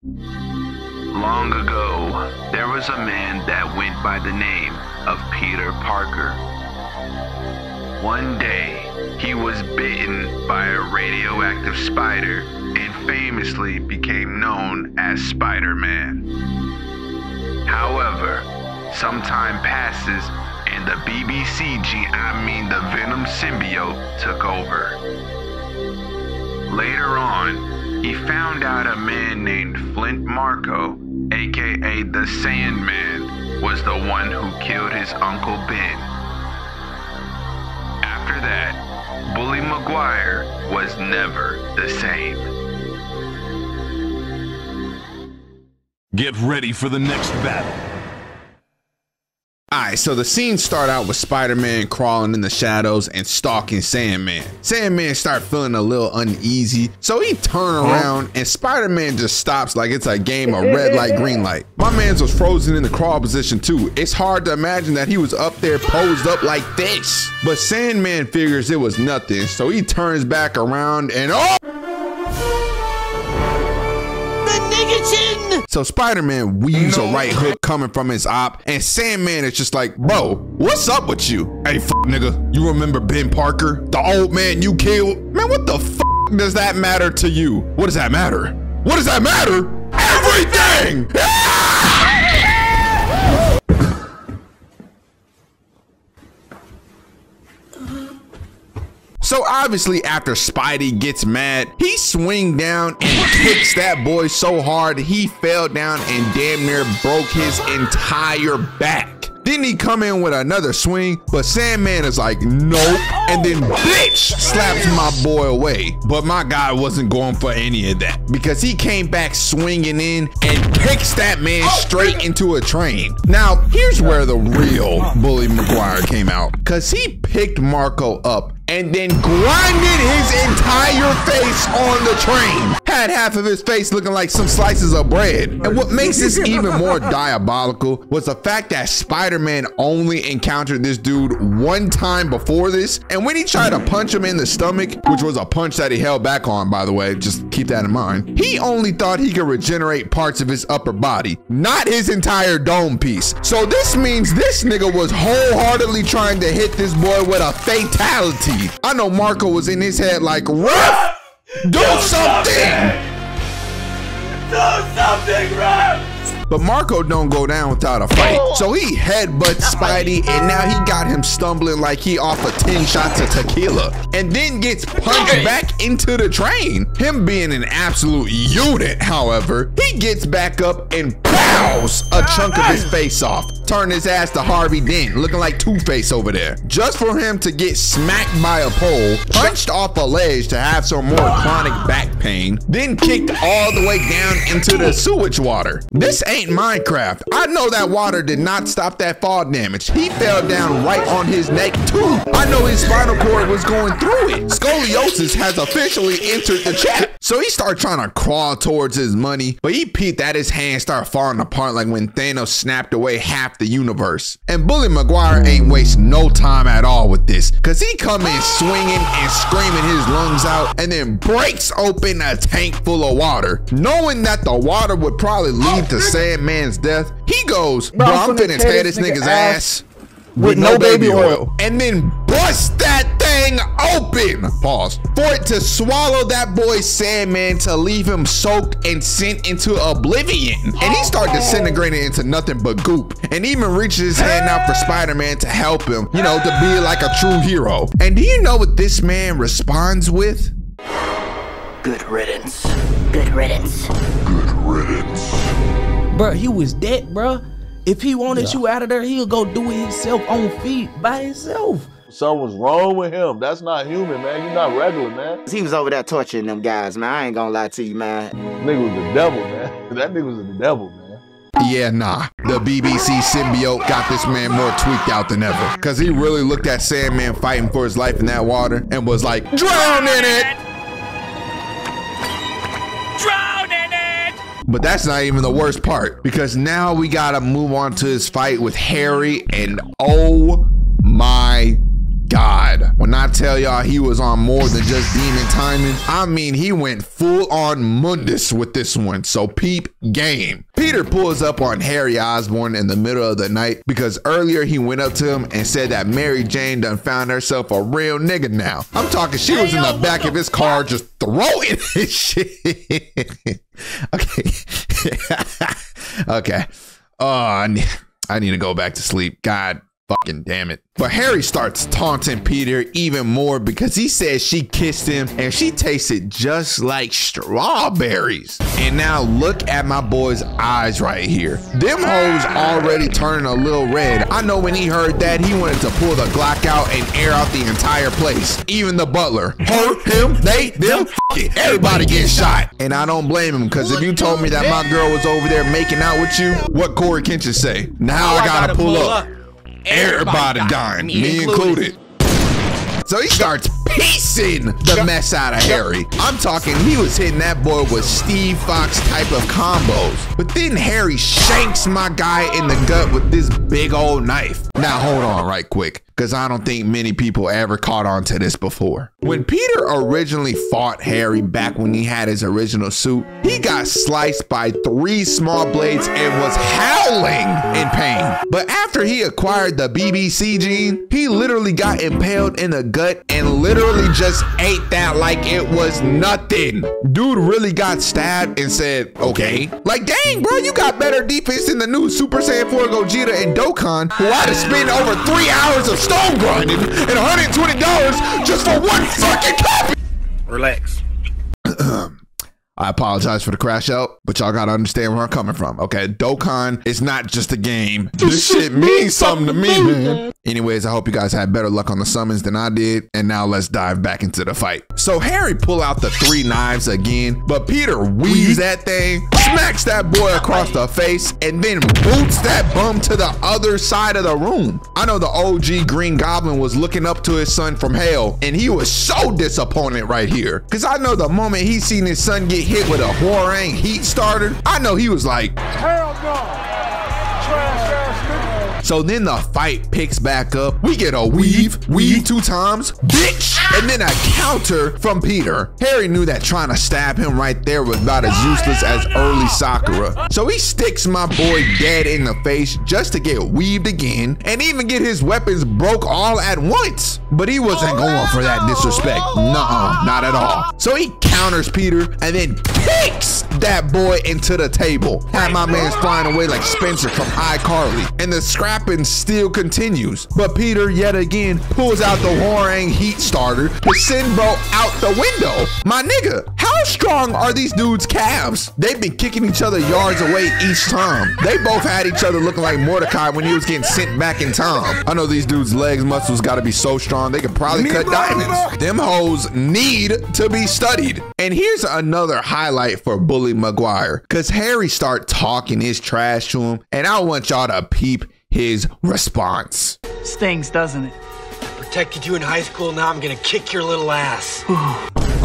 Long ago, there was a man that went by the name of Peter Parker. One day, he was bitten by a radioactive spider and famously became known as Spider-Man. However, some time passes and the the Venom symbiote took over. Later on, he found out a man named Flint Marko, aka the Sandman, was the one who killed his Uncle Ben. After that, Bully Maguire was never the same. Get ready for the next battle. Alright, so the scenes start out with Spider-Man crawling in the shadows and stalking Sandman. Sandman start feeling a little uneasy, so he turn around and Spider-Man just stops like it's a game of red light, green light. My man's was frozen in the crawl position too. It's hard to imagine that he was up there posed up like this. But Sandman figures it was nothing, so he turns back around and so Spider-Man weaves a right hook coming from his op, and Sandman is just like, bro, what's up with you? Hey, nigga, you remember Ben Parker, the old man you killed? Man, what the does that matter to you? What does that matter? What does that matter? Everything! So obviously after Spidey gets mad, he swing down and kicks that boy so hard he fell down and damn near broke his entire back. Then he come in with another swing, but Sandman is like, nope, and then bitch slaps my boy away. But my guy wasn't going for any of that because he came back swinging in and kicks that man straight into a train. Now, here's where the real Bully Maguire came out, because he picked Marko up and then grinded his entire face on the train. Had half of his face looking like some slices of bread. And what makes this even more diabolical was the fact that Spider-Man only encountered this dude one time before this. And when he tried to punch him in the stomach, which was a punch that he held back on, by the way, just keep that in mind, he only thought he could regenerate parts of his upper body, not his entire dome piece. So this means this nigga was wholeheartedly trying to hit this boy with a fatality. I know Marko was in his head like, ref, do something! Do something, ref! But Marko don't go down without a fight. So he headbutts Spidey and now he got him stumbling like he off of 10 shots of tequila. And then gets punched back into the train. Him being an absolute unit, however, he gets back up and pows a chunk of his face off. Turn his ass to Harvey Dent, looking like Two-Face over there. Just for him to get smacked by a pole, punched off a ledge to have some more chronic back pain, then kicked all the way down into the sewage water. This ain't Minecraft. I know that water did not stop that fall damage. He fell down right on his neck too. I know his spinal cord was going through it. Scoliosis has officially entered the chat. So he started trying to crawl towards his money, but he peeped that his hands started falling apart like when Thanos snapped away half the universe. And Bully Maguire ain't wasting no time at all with this, cause he come in swinging and screaming his lungs out and then breaks open a tank full of water. Knowing that the water would probably lead to Sandman's death, he goes, bro, I'm finna tear this nigga's ass with no baby oil, and then bust that thing open. Pause. For it to swallow that boy Sandman, to leave him soaked and sent into oblivion. And he started disintegrating into nothing but goop, and even reaches his hand out for Spider-Man to help him, you know, to be like a true hero. And do you know what this man responds with? Good riddance. Good riddance. Good riddance. Bro, he was dead, bro. If he wanted you out of there, he'll go do it himself on feet by himself. Something's wrong with him. That's not human, man. You're not regular, man. He was over there torturing them guys, man. I ain't gonna lie to you, man. Nigga was the devil, man. That nigga was the devil, man. Yeah, nah. The BBC symbiote got this man more tweaked out than ever. Cause he really looked at Sandman fighting for his life in that water and was like, drown in it! Drown in it! But that's not even the worst part, because now we gotta move on to his fight with Harry, and oh my God. When I tell y'all he was on more than just demon timing, I mean he went full on Mundus with this one, so peep game. Peter pulls up on Harry Osborn in the middle of the night because earlier he went up to him and said that Mary Jane done found herself a real nigga now. I'm talking she was in the back of his car just throwing his shit. Okay. Okay. Oh, I need to go back to sleep. God fucking damn it. But Harry starts taunting Peter even more because he says she kissed him and she tasted just like strawberries. And now look at my boy's eyes right here. Them hoes already turning a little red. I know when he heard that, he wanted to pull the Glock out and air out the entire place. Even the butler. Her, him, they, them, everybody gets shot. And I don't blame him, because if you told me that my girl was over there making out with you, what Corey Kenshin say? Now I gotta pull up. Everybody dying, me included. So he starts piecing the mess out of Harry. I'm talking, he was hitting that boy with Steve Fox type of combos. But then Harry shanks my guy in the gut with this big old knife. Now hold on right quick, because I don't think many people ever caught on to this before. When Peter originally fought Harry back when he had his original suit, he got sliced by 3 small blades and was howling in pain. But after he acquired the BBC gene, he literally got impaled in the gut and literally just ate that like it was nothing. Dude really got stabbed and said, okay. Like, dang, bro, you got better defense than the new Super Saiyan 4 Gogeta and Dokkan, who had to spend over 3 hours of stone grinding and $120 just for one fucking copy. Relax. I apologize for the crash out, but y'all gotta understand where I'm coming from, okay? Dokkan is not just a game. This shit means something to me, man. Anyways, I hope you guys had better luck on the summons than I did, and now let's dive back into the fight. So Harry pull out the 3 knives again, but Peter weaves that thing, smacks that boy across the face, and then boots that bum to the other side of the room. I know the OG Green Goblin was looking up to his son from hell, and he was so disappointed right here, because I know the moment he seen his son get hit with a Hwoarang heat starter, I know he was like, hell no. So then the fight picks back up. We get a weave 2 times, bitch, and then a counter from Peter. Harry knew that trying to stab him right there was about as useless as early Sakura. So he sticks my boy dead in the face just to get weaved again and even get his weapons broke all at once. But he wasn't going for that disrespect. Nuh-uh, not at all. So he counters Peter and then kicks that boy into the table. Had my man's flying away like Spencer from iCarly. And the scrapping still continues. But Peter yet again pulls out the Hwoarang heat starter to send bro out the window. My nigga, how strong are these dudes' calves? They've been kicking each other yards away each time. They both had each other looking like Mordecai when he was getting sent back in time. I know these dudes' legs muscles gotta be so strong they could probably cut diamonds. Them hoes need to be studied. And here's another highlight for Bully Maguire, because Harry start talking his trash to him, and I want y'all to peep his response. Stings, doesn't it? I protected you in high school, now I'm gonna kick your little ass.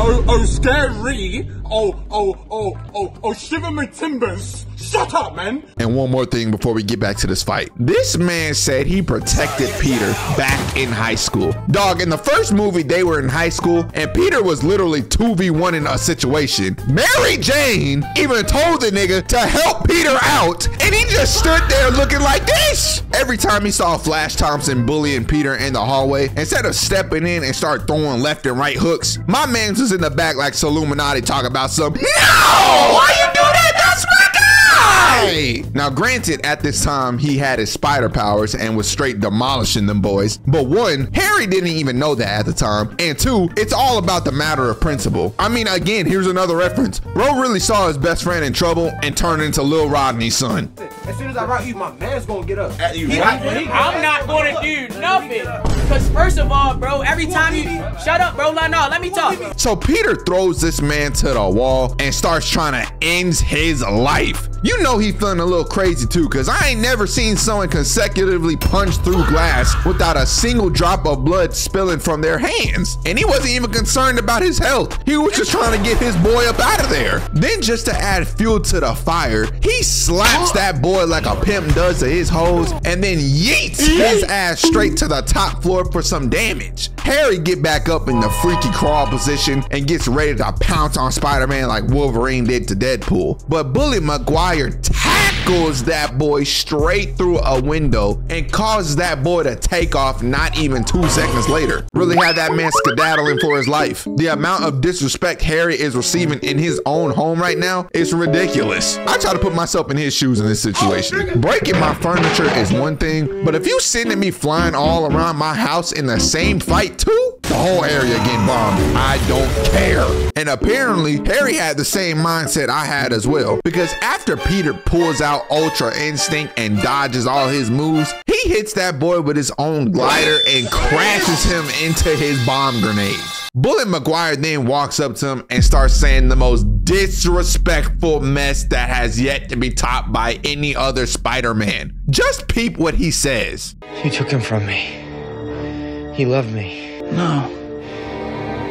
Oh, scary. Oh, shiver my timbers. Shut up, man. And one more thing before we get back to this fight. This man said he protected Peter back in high school. Dog, in the first movie, they were in high school and Peter was literally 2v1 in a situation. Mary Jane even told the nigga to help Peter out, and he just stood there looking like this. Every time he saw Flash Thompson bullying Peter in the hallway, instead of stepping in and start throwing left and right hooks, my man was in the back like Illuminati talking about something. No! Why you do that? That's my guy! Now, granted, at this time, he had his spider powers and was straight demolishing them boys. But 1, Harry didn't even know that at the time. And 2, it's all about the matter of principle. I mean, again, here's another reference. Bro really saw his best friend in trouble and turned into Lil Rodney's son. As soon as I rock you, my man's gonna get up. I'm not gonna do nothing. Cause first of all, bro, every time you shut up, bro, let me talk. So Peter throws this man to the wall and starts trying to end his life. You know he feeling a little crazy too, cause I ain't never seen someone consecutively punch through glass without a single drop of blood blood spilling from their hands. And he wasn't even concerned about his health. He was just trying to get his boy up out of there. Then just to add fuel to the fire, he slaps that boy like a pimp does to his hoes and then yeets his ass straight to the top floor for some damage. Harry get back up in the freaky crawl position and gets ready to pounce on Spider-Man like Wolverine did to Deadpool. But Bully Maguire tackles that boy straight through a window and causes that boy to take off not even 2 seconds later. Really had that man skedaddling for his life. The amount of disrespect Harry is receiving in his own home right now is ridiculous. I try to put myself in his shoes in this situation. Breaking my furniture is one thing, but if you sending me flying all around my house in the same fight too, the whole area getting bombed, I don't care. And apparently Harry had the same mindset I had as well, because after Peter pulls out Ultra Instinct and dodges all his moves, he hits that boy with his own glider and crashes him into his bomb grenades. Bully Maguire then walks up to him and starts saying the most disrespectful mess that has yet to be topped by any other Spider-Man. Just peep what he says. You took him from me. He loved me. No.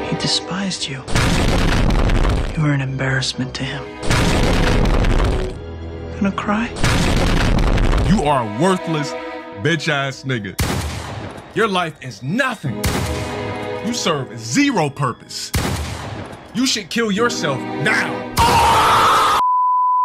He despised you. You were an embarrassment to him. Gonna cry? You are a worthless, bitch-ass nigga. Your life is nothing. You serve zero purpose. You should kill yourself now.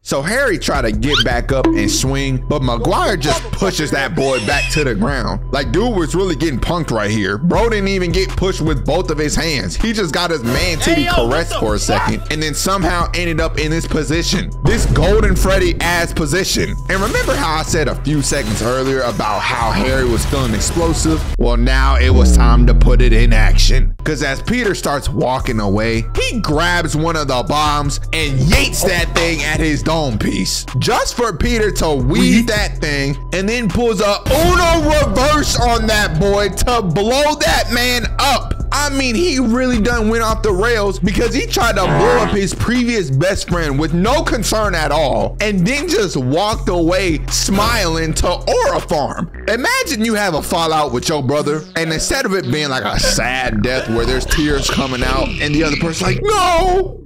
So Harry tried to get back up and swing, but Maguire just pushes that boy back to the ground. Like, dude was really getting punked right here. Bro didn't even get pushed with both of his hands. He just got his man titty caressed for a second and then somehow ended up in this position. This Golden Freddy ass position. And remember how I said a few seconds earlier about how Harry was feeling explosive? Well, now it was time to put it in action. Because as Peter starts walking away, he grabs one of the bombs and yeets that thing at his dome piece, just for Peter to weave that thing and then pulls a Uno reverse on that boy to blow that man up. I mean, he really done went off the rails because he tried to blow up his previous best friend with no concern at all and then just walked away smiling to Aura Farm. Imagine you have a fallout with your brother and instead of it being like a sad death where there's tears coming out and the other person's like, no,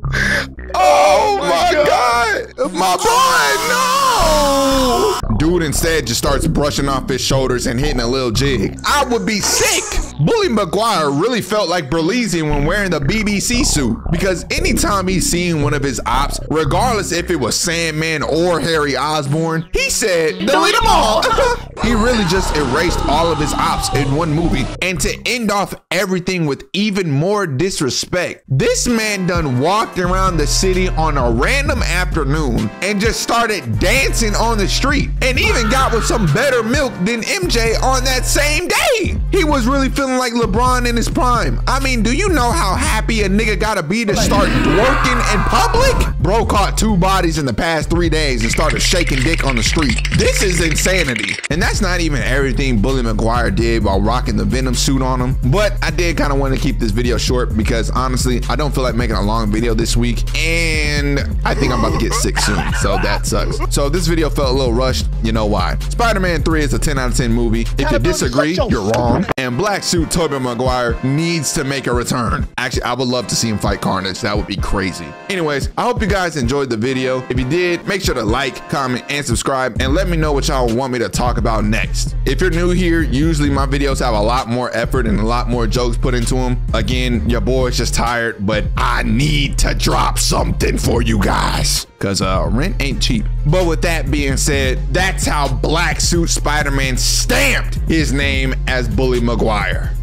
oh my God, my boy, no. Dude instead just starts brushing off his shoulders and hitting a little jig. I would be sick. Bully Maguire really felt like Berlizzi when wearing the BBC suit, because anytime he's seen one of his ops, regardless if it was Sandman or Harry Osborn, he said, delete them all. He really just erased all of his ops in one movie. And to end off everything with even more disrespect, this man done walked around the city on a random afternoon and just started dancing on the street and even got with some better milk than MJ on that same day. He was really feeling like LeBron in his prime. I mean, do you know how happy a nigga gotta be to start twerking in public? Bro caught 2 bodies in the past 3 days and started shaking dick on the street. This is insanity. And that's not even everything Bully Maguire did while rocking the Venom suit on him. But I did kind of want to keep this video short because honestly, I don't feel like making a long video this week and I think I'm about to get sick soon, so that sucks. So if this video felt a little rushed, you know why. Spider-Man 3 is a 10 out of 10 movie. If you disagree, you're wrong. And Black Suit Tobey Maguire needs to make a return. Actually, I would love to see him fight Carnage. That would be crazy. Anyways, I hope you guys enjoyed the video. If you did, make sure to like, comment, and subscribe, and let me know what y'all want me to talk about next. If you're new here, usually my videos have a lot more effort and a lot more jokes put into them. Again, your boy's just tired, but I need to drop something for you guys because rent ain't cheap. But with that being said, that's how Black Suit Spider-Man stamped his name as Bully Maguire.